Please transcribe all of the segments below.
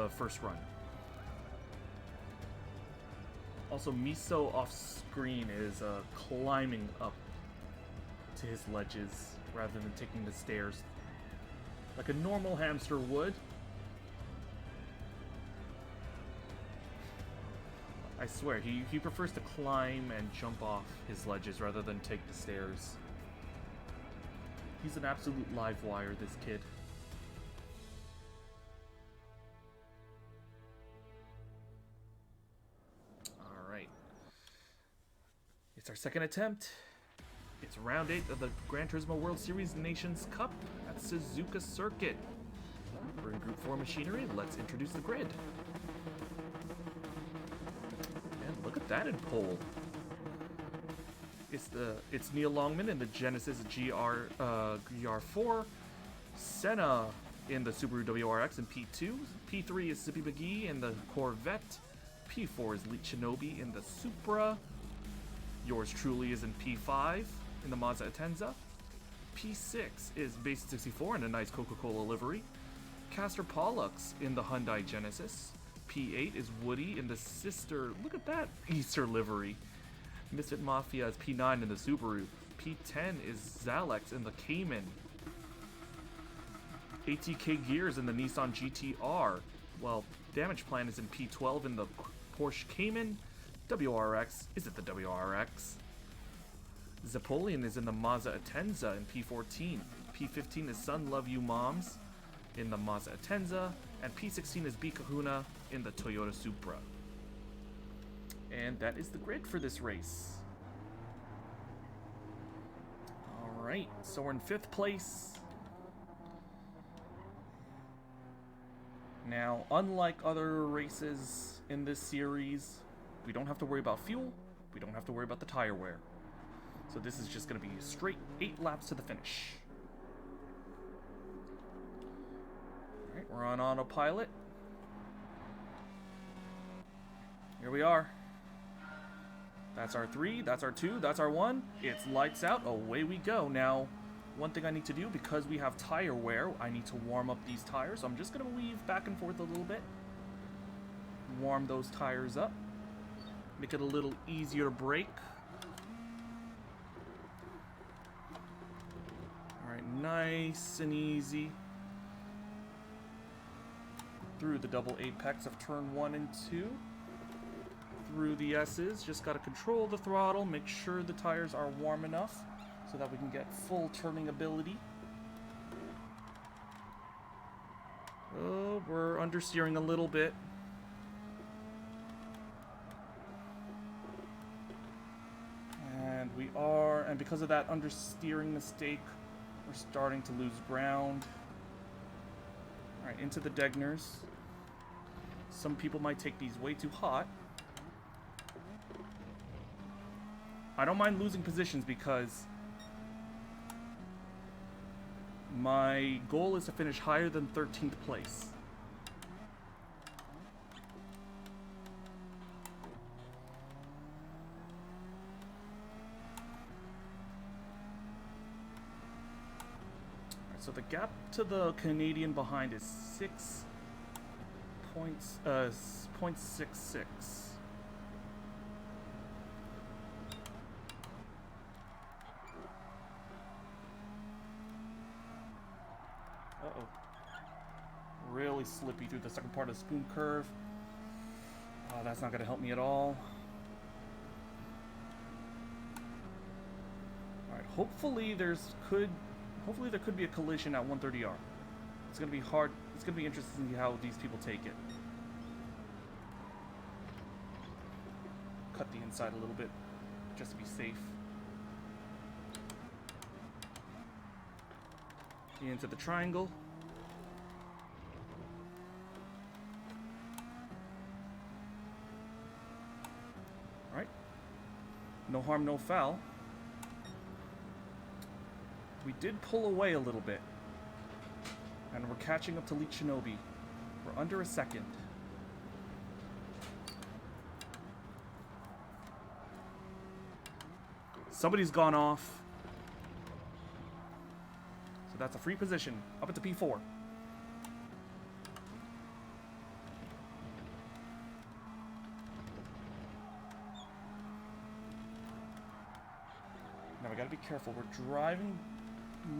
the first run. Also, Miso off-screen is climbing up to his ledges rather than taking the stairs like a normal hamster would. I swear, he prefers to climb and jump off his ledges rather than take the stairs. He's an absolute live wire, this kid. Alright. It's our second attempt. It's round 8 of the Gran Turismo World Series Nations Cup at Suzuka Circuit. We're in Group 4 machinery. Let's introduce the grid. And look at that in pole. It's Neil Longman in the Genesis GR4. Senna in the Subaru WRX in P2. P3 is Zippy McGee in the Corvette. P4 is Lee Shinobi in the Supra. Yours truly is in P5 in the Mazda Atenza. P6 is Basin 64 in a nice Coca-Cola livery. Castor Pollux in the Hyundai Genesis. P8 is Woody in the sister, look at that, Easter livery. Misfit Mafia is P9 in the Subaru. P10 is Zalex in the Cayman. ATK Gears in the Nissan GTR. Well, Damage Plan is in P12 in the Porsche Cayman. WRX, is it the WRX? Zapolian is in the Mazda Atenza in P14. P15 is Son Love You Moms in the Mazda Atenza. And P16 is B Kahuna in the Toyota Supra. And that is the grid for this race. Alright, so we're in 5th place. Now, unlike other races in this series, we don't have to worry about fuel, we don't have to worry about the tire wear. So this is just going to be straight 8 laps to the finish. Alright, we're on autopilot. Here we are. That's our 3, that's our 2, that's our 1. It's lights out, away we go. Now, one thing I need to do, because we have tire wear, I need to warm up these tires. So I'm just going to weave back and forth a little bit. Warm those tires up. Make it a little easier to brake. Alright, nice and easy. Through the double apex of turn 1 and 2. Through the S's, just got to control the throttle, make sure the tires are warm enough so that we can get full turning ability. Oh, we're understeering a little bit. And we are, and because of that understeering mistake, we're starting to lose ground. Alright, into the Degners. Some people might take these way too hot. I don't mind losing positions because my goal is to finish higher than 13th place. Alright, so the gap to the Canadian behind is 0.66. Uh-oh. Really slippy through the second part of the spoon curve. Oh, that's not going to help me at all. Alright, hopefully there could be a collision at 130R. It's going to be hard. It's going to be interesting to see how these people take it. Cut the inside a little bit, just to be safe. Into the triangle. Alright. No harm, no foul. We did pull away a little bit. And we're catching up to Lee Shinobi. We're under a second. Somebody's gone off. So that's a free position. Up into P4. gotta be careful. We're driving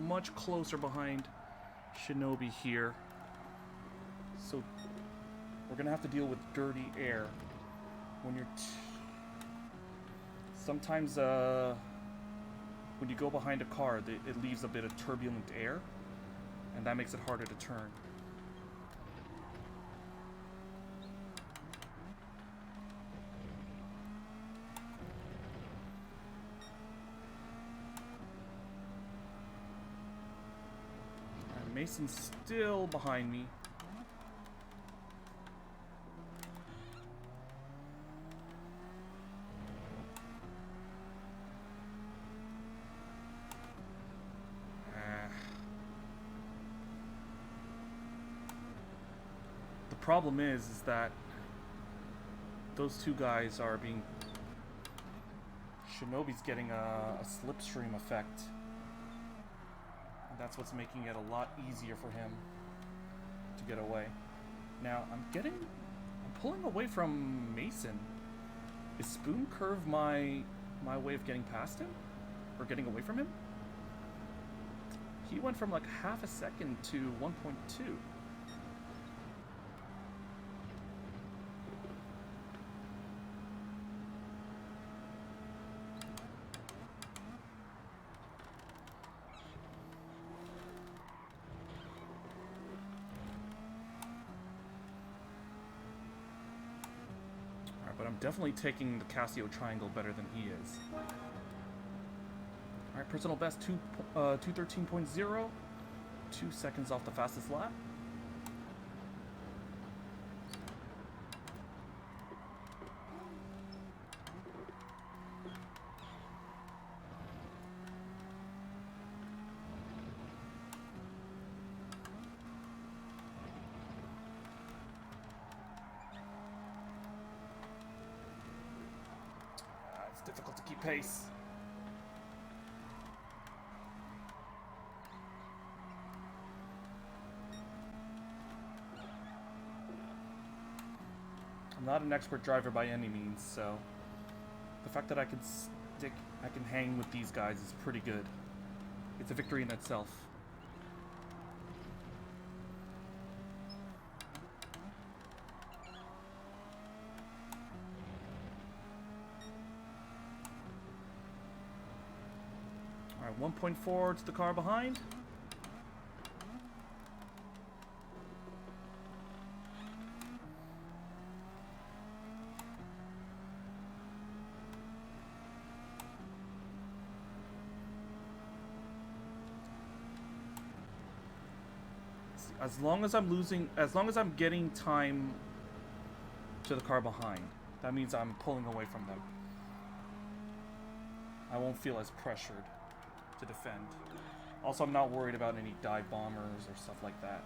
much closer behind Shinobi here. So we're gonna have to deal with dirty air when you're sometimes when you go behind a car, it leaves a bit of turbulent air, and that makes it harder to turn. And Mason's still behind me. The problem is that those two guys are being... Shinobi's getting a slipstream effect. And that's what's making it a lot easier for him to get away. Now, I'm pulling away from Mason. Is Spoon Curve my way of getting past him? Or getting away from him? He went from like half a second to 1.2. But I'm definitely taking the Casio Triangle better than he is. Alright, personal best 213.0. 2 seconds off the fastest lap. Difficult to keep pace. I'm not an expert driver by any means, so the fact that I can hang with these guys is pretty good. It's a victory in itself. Alright, 1.4 to the car behind. As long as I'm getting time to the car behind, that means I'm pulling away from them. I won't feel as pressured to defend. Also, I'm not worried about any dive bombers or stuff like that.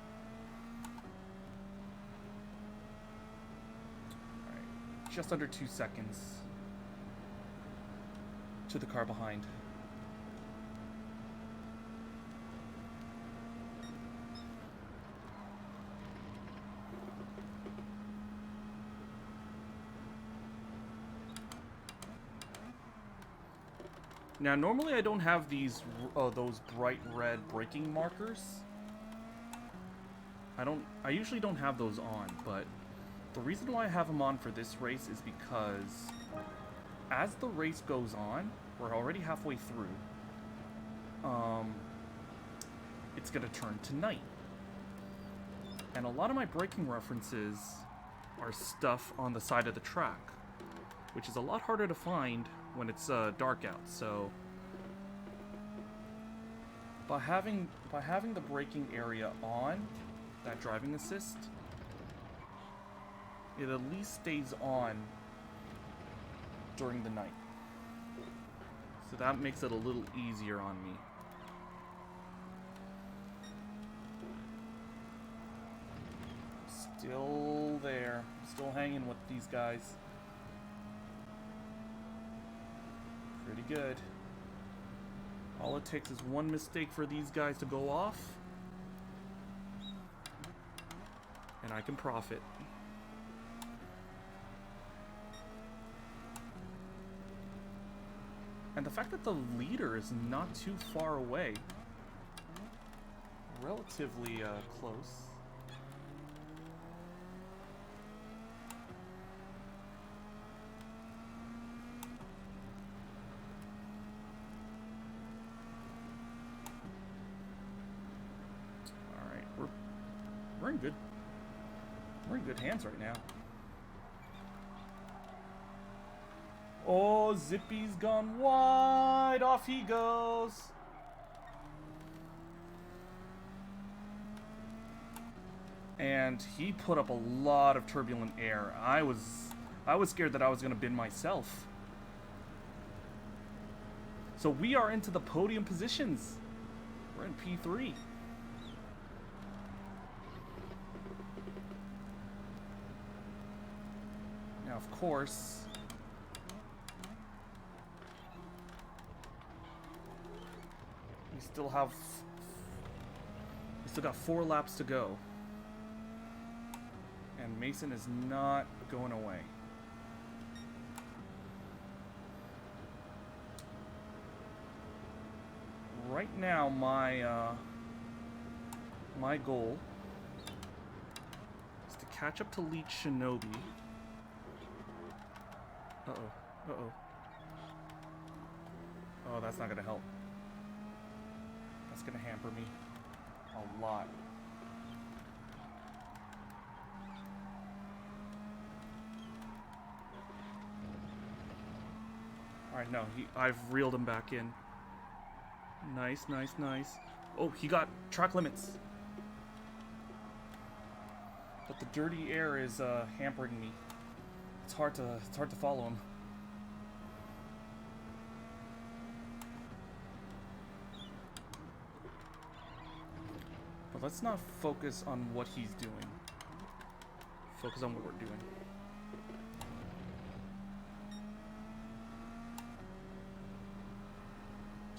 Alright, just under 2 seconds to the car behind. Now, normally I don't have these those bright red braking markers. I usually don't have those on, but the reason why I have them on for this race is because as the race goes on, we're already halfway through. It's gonna turn to night, and a lot of my braking references are stuff on the side of the track, which is a lot harder to find when it's dark out. So by having the braking area on, that driving assist, it at least stays on during the night. So that makes it a little easier on me. Still there. Still hanging with these guys. Pretty good. All it takes is one mistake for these guys to go off, and I can profit. And the fact that the leader is not too far away. Relatively close. Alright, we're in good. We're in good hands right now. Oh, Zippy's gone wide. Off he goes. And he put up a lot of turbulent air. I was scared that I was going to bin myself. So we are into the podium positions. We're in P3. Now, of course, we still got 4 laps to go. And Mason is not going away. Right now, my goal is to catch up to Leech Shinobi. Uh-oh. Uh-oh. Oh, that's not gonna help. That's gonna hamper me a lot. Alright, no, I've reeled him back in. Nice, nice, nice. Oh, he got track limits. But the dirty air is hampering me. It's hard to follow him. But let's not focus on what he's doing. Focus on what we're doing.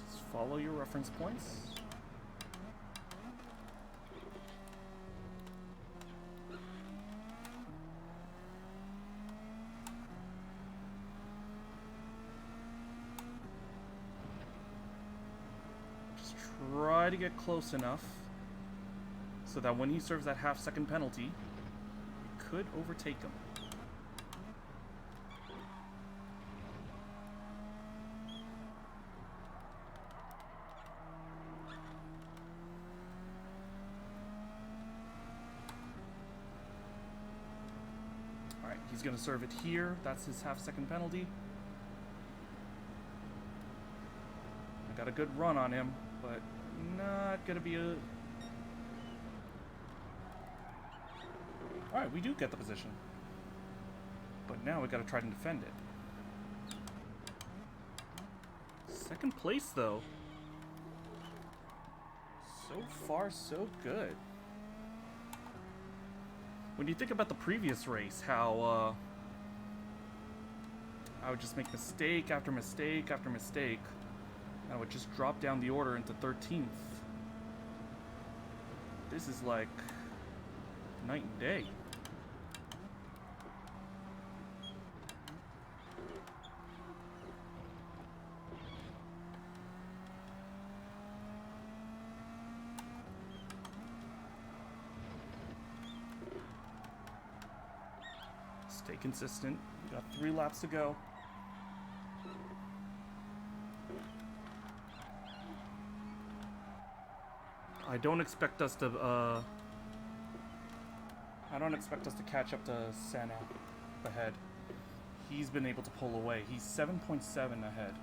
Just follow your reference points. Just try to get close enough so that when he serves that half-second penalty, we could overtake him. Alright, he's going to serve it here. That's his half-second penalty. I got a good run on him, but not going to be a... Alright, we do get the position. But now we gotta try to defend it. Second place, though. So far, so good. When you think about the previous race, how I would just make mistake after mistake after mistake, and I would just drop down the order into 13th. This is like night and day. Stay consistent. We got 3 laps to go. I don't expect us to catch up to Senna ahead. He's been able to pull away. He's 7.7 ahead.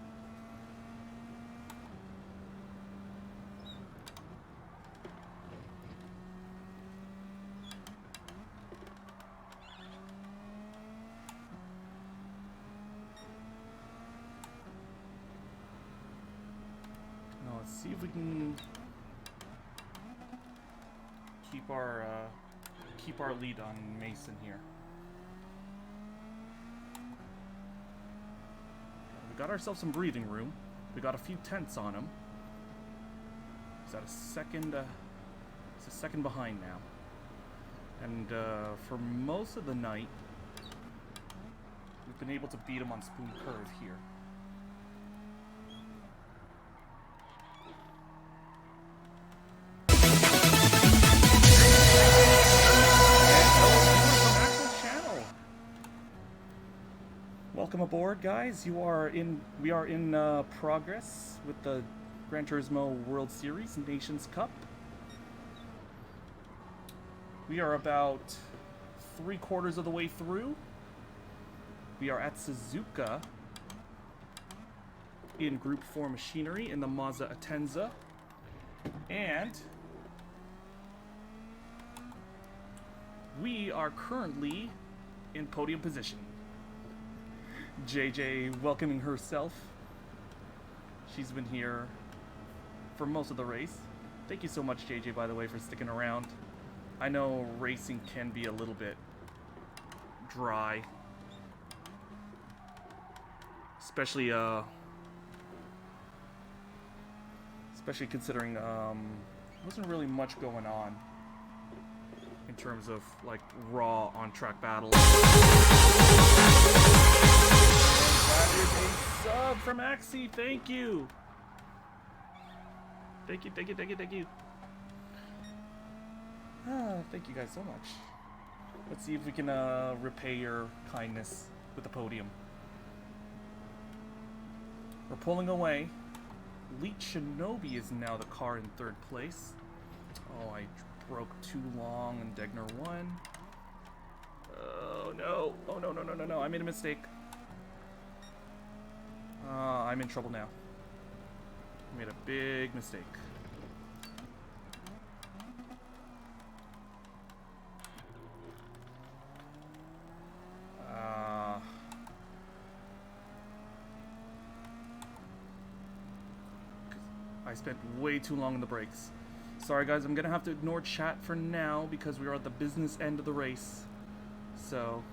Now let's see if we can keep our lead on Mason here. We got ourselves some breathing room. We got a few tenths on him. He's at a second. He's a second behind now. And for most of the night, we've been able to beat him on Spoon Curve here. welcome aboard, guys. We are in progress with the Gran Turismo World Series Nations Cup. We are about 3/4 of the way through. We are at Suzuka in Group 4 machinery in the Mazda Atenza, and we are currently in podium position. JJ welcoming herself. She's been here for most of the race. Thank you so much, JJ, by the way, for sticking around. I know racing can be a little bit dry, especially considering wasn't really much going on in terms of like raw on-track battles. That is a sub from Axie. Thank you. Thank you. Thank you guys so much. Let's see if we can repay your kindness with the podium. We're pulling away. Elite Shinobi is now the car in 3rd place. Oh, I broke too long and Degner won. Oh no. Oh no. I made a mistake. I'm in trouble now. I made a big mistake. I spent way too long in the brakes. Sorry guys, I'm gonna have to ignore chat for now because we are at the business end of the race. So,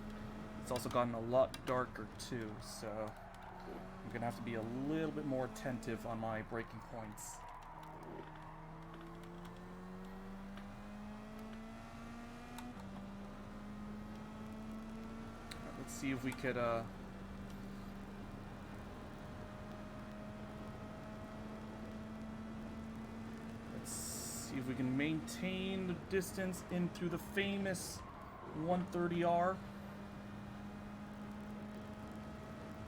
it's also gotten a lot darker too, so I'm gonna have to be a little bit more attentive on my braking points. Let's see if we could see if we can maintain the distance in through the famous 130R.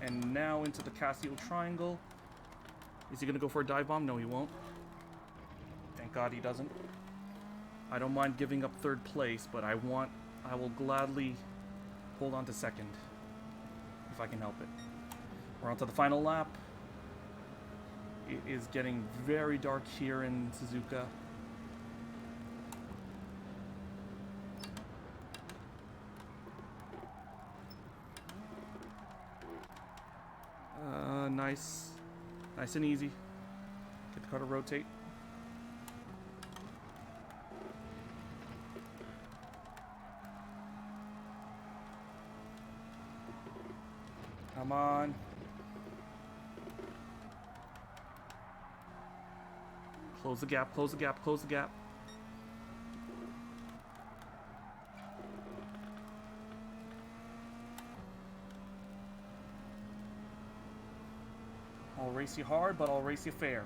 And now into the Casio Triangle. Is he gonna go for a dive bomb? No, he won't. Thank God he doesn't. I don't mind giving up 3rd place, but I will gladly hold on to 2nd if I can help it. We're on to the final lap. It is getting very dark here in Suzuka. Nice and easy. Get the car to rotate. Come on. Close the gap, close the gap, close the gap. I'll race you hard, but I'll race you fair.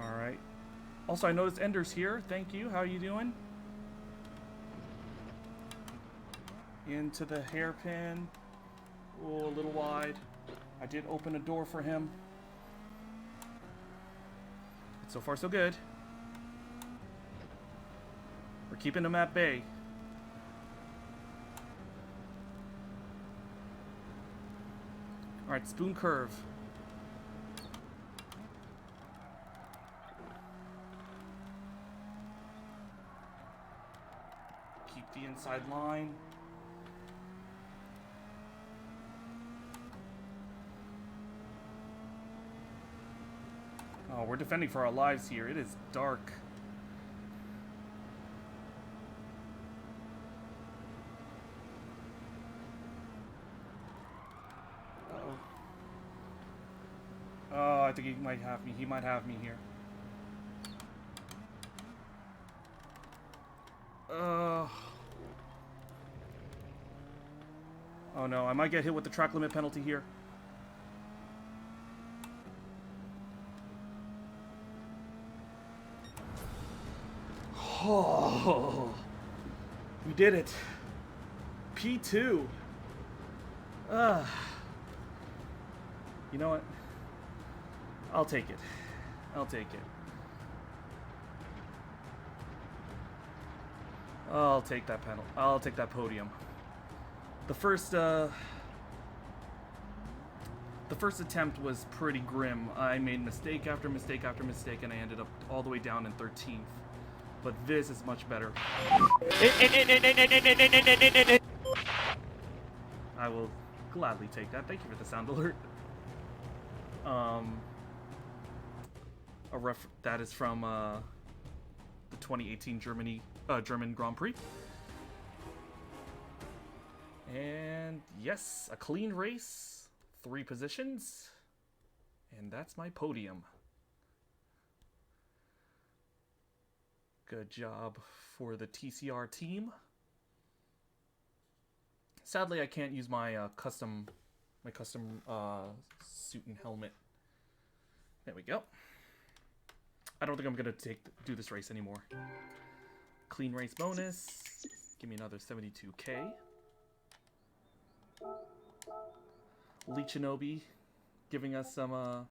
Alright. Also, I noticed Ender's here. Thank you. How are you doing? Into the hairpin. Oh, a little wide. I did open a door for him. So far, so good. We're keeping him at bay. Alright, spoon curve. Keep the inside line. Oh, we're defending for our lives here. It is dark. Oh, I think he might have me. He might have me here. Oh no, I might get hit with the track limit penalty here. Oh, we did it. P2. You know what? I'll take it. I'll take it. I'll take that panel. I'll take that podium. The first attempt was pretty grim. I made mistake after mistake after mistake, and I ended up all the way down in 13th. But this is much better. I will gladly take that. Thank you for the sound alert. That is from the 2018 German Grand Prix. And yes, a clean race, 3 positions, and that's my podium. Good job for the TCR team. Sadly, I can't use my custom suit and helmet. There we go. I don't think I'm gonna do this race anymore. Clean race bonus. Give me another 72K. Lee Shinobi giving us some